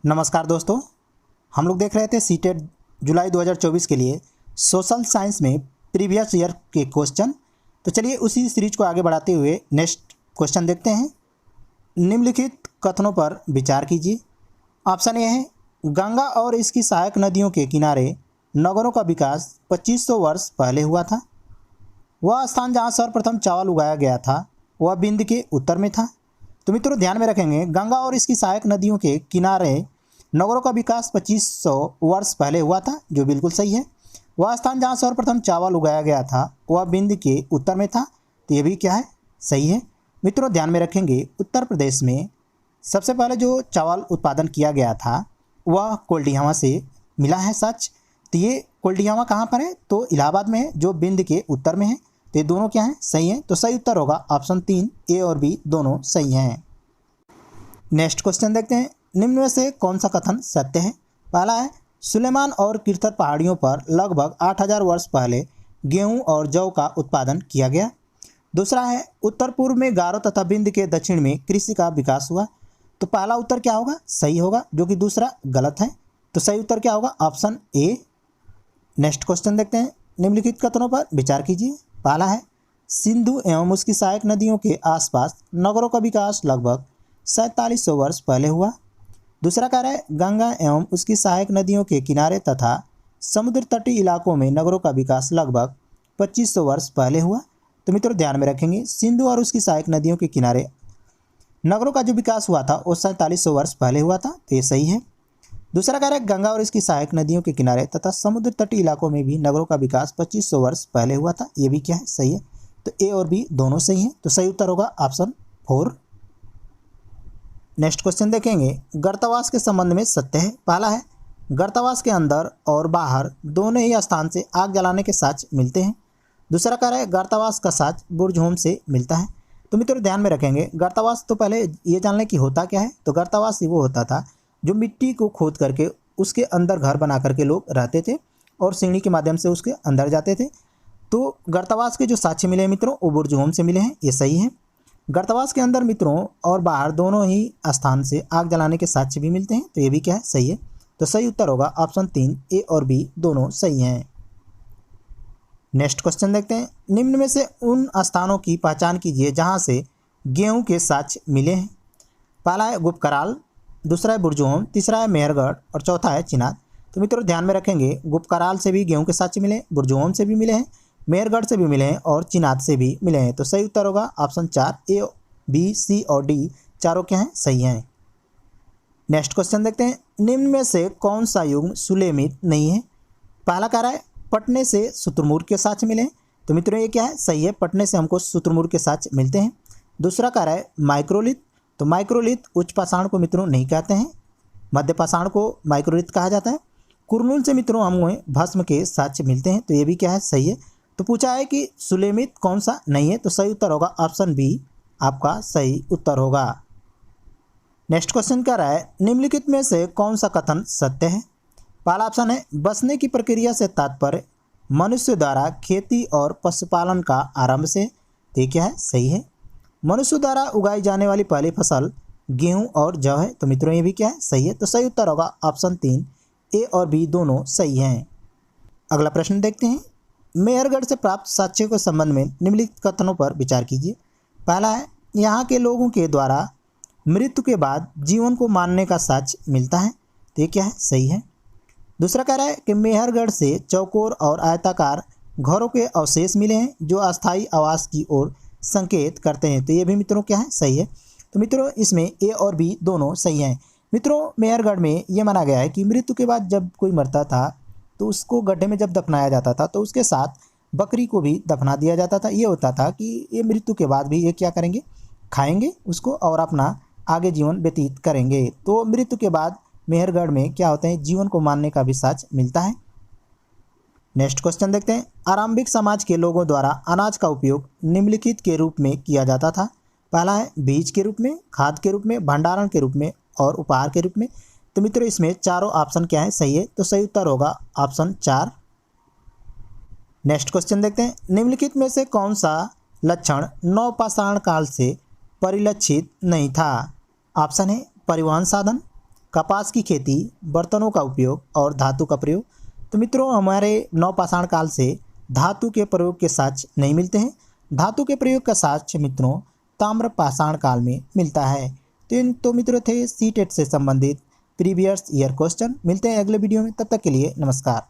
नमस्कार दोस्तों, हम लोग देख रहे थे सीटेट जुलाई 2024 के लिए सोशल साइंस में प्रीवियस ईयर के क्वेश्चन। तो चलिए उसी सीरीज को आगे बढ़ाते हुए नेक्स्ट क्वेश्चन देखते हैं। निम्नलिखित कथनों पर विचार कीजिए। ऑप्शन ए है, गंगा और इसकी सहायक नदियों के किनारे नगरों का विकास 2500 वर्ष पहले हुआ था। वह स्थान जहाँ सर्वप्रथम चावल उगाया गया था वह बिंद के उत्तर में था। तो मित्रों ध्यान में रखेंगे, गंगा और इसकी सहायक नदियों के किनारे नगरों का विकास 2500 वर्ष पहले हुआ था, जो बिल्कुल सही है। वह स्थान जहाँ सर्वप्रथम चावल उगाया गया था वह बिंद के उत्तर में था, तो ये भी क्या है, सही है। मित्रों ध्यान में रखेंगे, उत्तर प्रदेश में सबसे पहले जो चावल उत्पादन किया गया था वह कोल्डिहावा से मिला है, सच। तो ये कोल्डिहावा कहाँ पर है, तो इलाहाबाद में है, जो बिंद के उत्तर में है। तो ये दोनों क्या हैं, सही हैं। तो सही उत्तर होगा ऑप्शन 3, ए और बी दोनों सही हैं। नेक्स्ट क्वेश्चन देखते हैं। निम्न में से कौन सा कथन सत्य है। पहला है, सुलेमान और किरथर पहाड़ियों पर लगभग 8000 वर्ष पहले गेहूं और जौ का उत्पादन किया गया। दूसरा है, उत्तर पूर्व में गारो तथा बिंद के दक्षिण में कृषि का विकास हुआ। तो पहला उत्तर क्या होगा, सही होगा, जो कि दूसरा गलत है। तो सही उत्तर क्या होगा, ऑप्शन ए। नेक्स्ट क्वेश्चन देखते हैं। निम्नलिखित कथनों पर विचार कीजिए। पहला है, सिंधु एवं उसकी सहायक नदियों के आसपास नगरों का विकास लगभग 4700 वर्ष पहले हुआ। दूसरा कार्य है, गंगा एवं उसकी सहायक नदियों के किनारे तथा समुद्र तटीय इलाकों में नगरों का विकास लगभग 2500 वर्ष पहले हुआ। तो मित्रों ध्यान में रखेंगे, सिंधु और उसकी सहायक नदियों के किनारे नगरों का जो विकास हुआ था वो 4700 वर्ष पहले हुआ था, तो ये सही है। दूसरा कार्य, गंगा और इसकी सहायक नदियों के किनारे तथा समुद्र तटीय इलाकों में भी नगरों का विकास 2500 वर्ष पहले हुआ था, ये भी क्या है, सही है। तो ए और बी दोनों सही हैं। तो सही उत्तर होगा ऑप्शन 4। नेक्स्ट क्वेश्चन देखेंगे। गर्तावास के संबंध में सत्य है। पहला है, गर्तावास के अंदर और बाहर दोनों ही स्थान से आग जलाने के साक्ष्य मिलते हैं। दूसरा कार्य है, गर्तावास का साक्ष्य बुर्जहोम से मिलता है। तो मित्रों ध्यान में रखेंगे, गर्तावास तो पहले ये जान लें कि होता क्या है। तो गर्तावास वो होता था जो मिट्टी को खोद करके उसके अंदर घर बना करके लोग रहते थे और सीढ़ी के माध्यम से उसके अंदर जाते थे। तो गर्तावास के जो साक्ष्य मिले हैं मित्रों वो बुर्जहोम से मिले हैं, ये सही है। गर्तावास के अंदर मित्रों और बाहर दोनों ही स्थान से आग जलाने के साक्ष्य भी मिलते हैं, तो ये भी क्या है, सही है। तो सही उत्तर होगा ऑप्शन 3, ए और बी दोनों सही हैं। नेक्स्ट क्वेश्चन देखते हैं। निम्न में से उन स्थानों की पहचान कीजिए जहां से गेहूं के साक्ष्य मिले हैं। पहला है गुप्तकराल, दूसरा है बुर्जहोम, तीसरा है मेहरगढ़ और चौथा है चिनाब। तो मित्रों ध्यान में रखेंगे, गुप्तकराल से भी गेहूं के साक्ष्य मिले, बुर्जहोम से भी मिले हैं, मेहरगढ़ से भी मिले हैं और चिनाब से भी मिले हैं। तो सही उत्तर होगा ऑप्शन 4, ए बी सी और डी चारों क्या हैं, सही हैं। नेक्स्ट क्वेश्चन देखते हैं। निम्न में से कौन सा युग्म सुलेमित नहीं है। पहला कार्य है, पटने से शुतुरमुर्ग के साक्ष्य मिले हैं। तो मित्रों ये क्या है, सही है, पटने से हमको शुतुरमुर्ग के साक्ष्य मिलते हैं। दूसरा कार्य है माइक्रोलिथ। तो माइक्रोलिथ उच्च पाषाण को मित्रों नहीं कहते हैं, मध्य पाषाण को माइक्रोलिथ कहा जाता है। कुरनूल से मित्रों हमें भस्म के साक्ष्य मिलते हैं, तो ये भी क्या है, सही है। तो पूछा है कि सुलेमित कौन सा नहीं है, तो सही उत्तर होगा ऑप्शन बी आपका सही उत्तर होगा। नेक्स्ट क्वेश्चन कह रहा है, निम्नलिखित में से कौन सा कथन सत्य है। पहला ऑप्शन है, बसने की प्रक्रिया से तात्पर्य मनुष्य द्वारा खेती और पशुपालन का आरंभ से। तो ये क्या है, सही है। मनुष्य द्वारा उगाई जाने वाली पहली फसल गेहूं और जौ है। तो मित्रों ये भी क्या है, सही है। तो सही उत्तर होगा ऑप्शन 3, ए और बी दोनों सही हैं। अगला प्रश्न देखते हैं। मेहरगढ़ से प्राप्त साक्ष्यों के संबंध में निम्नलिखित कथनों पर विचार कीजिए। पहला है, यहाँ के लोगों के द्वारा मृत्यु के बाद जीवन को मानने का साक्ष्य मिलता है। तो ये क्या है, सही है। दूसरा कह रहा है कि मेहरगढ़ से चौकोर और आयताकार घरों के अवशेष मिले हैं जो अस्थायी आवास की ओर संकेत करते हैं। तो ये भी मित्रों क्या है, सही है। तो मित्रों इसमें ए और बी दोनों सही हैं। मित्रों मेहरगढ़ में ये माना गया है कि मृत्यु के बाद जब कोई मरता था तो उसको गड्ढे में जब दफनाया जाता था तो उसके साथ बकरी को भी दफना दिया जाता था। ये होता था कि ये मृत्यु के बाद भी ये क्या करेंगे, खाएंगे उसको और अपना आगे जीवन व्यतीत करेंगे। तो मृत्यु के बाद मेहरगढ़ में क्या होते हैं, जीवन को मानने का भी साक्ष्य मिलता है। नेक्स्ट क्वेश्चन देखते हैं। आरंभिक समाज के लोगों द्वारा अनाज का उपयोग निम्नलिखित के रूप में किया जाता था। पहला है, बीज के रूप में, खाद के रूप में, भंडारण के रूप में और उपहार के रूप में। तो मित्रों इसमें चारों ऑप्शन क्या है, सही है। तो सही उत्तर होगा ऑप्शन 4। नेक्स्ट क्वेश्चन देखते हैं। निम्नलिखित में से कौन सा लक्षण नवपाषाण काल से परिलक्षित नहीं था। ऑप्शन है परिवहन साधन, कपास की खेती, बर्तनों का उपयोग और धातु का प्रयोग। तो मित्रों हमारे नवपाषाण काल से धातु के प्रयोग के साक्ष्य नहीं मिलते हैं। धातु के प्रयोग का साक्ष्य मित्रों ताम्र पाषाण काल में मिलता है। तो मित्रों थे सीटेट से संबंधित प्रीवियस ईयर क्वेश्चन। मिलते हैं अगले वीडियो में, तब तक के लिए नमस्कार।